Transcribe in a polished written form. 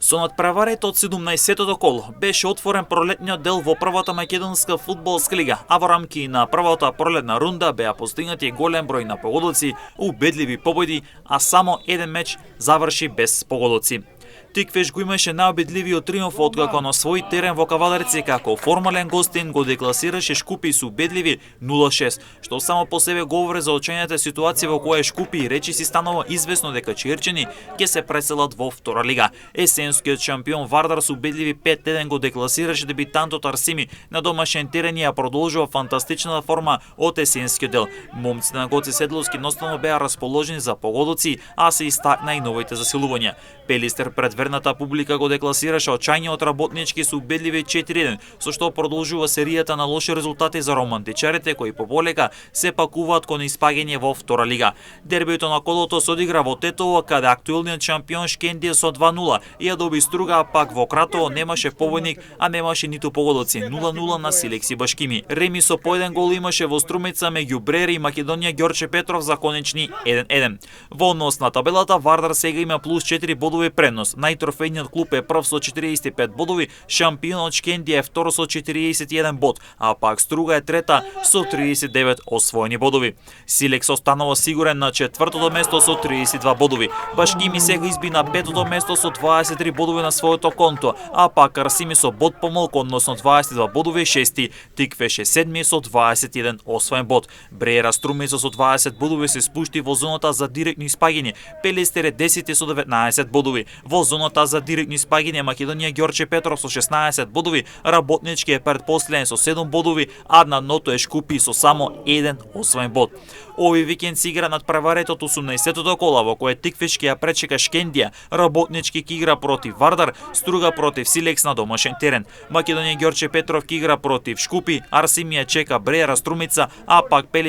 Со надпреварите од 17-тото коло беше отворен пролетниот дел во првата македонска фудбалска лига, а во рамки на првата пролетна рунда беа постигнати голем број на погодоци, убедливи победи, а само еден меч заврши без погодоци. Тиквеш го имаше најубедливиот триумф откако на свој терен во Кавалерци како формален гостин го декласираше Шкупи со убедливи 0-6, што само по себе говори за очењата ситуација во која Шкупи речиси станува известно дека чирчени ќе се преселат во втора лига. Есенскиот шампион Вардар со убедливи 5-1 го декласираше дебитантот Арсими на домашен терен и ја продолжува фантастичната форма од есенскиот дел. Момците на Гоце Седловски едноставно беа расположени за погодоци, а се истакна и новите засилувања. Пелистер пред верната публика го декласираше очајниот работнички со убедливи 4-1, со што продолжува серијата на лоши резултати за романтичарите кои поболека се пакуваат кон испаѓање во втора лига. Дербиото на колото се одигра во Тетово, каде актуелниот шампион Шкендија со 2-0 ја доби Струга, а пак во Кратово немаше победник, а немаше ниту погодоци. 0-0 на Силекси Башкими. Реми со по еден гол имаше во Струмица меѓу Брери и Македонија Ѓорче Петров за конечни 1-1. Во однос на табелата Вардар сега има плюс 4 бодови предност. Најтрофејниот клуб е прв со 45 бодови, шампионот Шкендија е второ со 41 бод, а пак Струга е трета со 39 освоени бодови. Силекс останува сигурен на четвртото место со 32 бодови. Башкими сега изби на петото место со 23 бодови на своето конто, а пак Арсими со бод помалку, односно 22 бодови шести. Тиквеш е седми со 21 освоен бод. Бреера Струмица со 20 бодови се спушти во зоната за директно испаѓање. Пелистер е 10 со 19 бодови. Во зоната за директно испаѓање Македонија Ѓорче Петров со 16 бодови, работнички е предпоследен со 7 бодови, а на дното е Шкупи со само 1 освоен бод. Овој викенд се игра надпреварите од 18-тото кола во кое Тиквеш ќе ја пречека Шкендија, работнички ќе игра против Вардар, Струга против Силекс на домашен терен. Македонија Ѓорче Петров ќе игра против Шкупи, Арсимија чека Бреера Струмица, а пак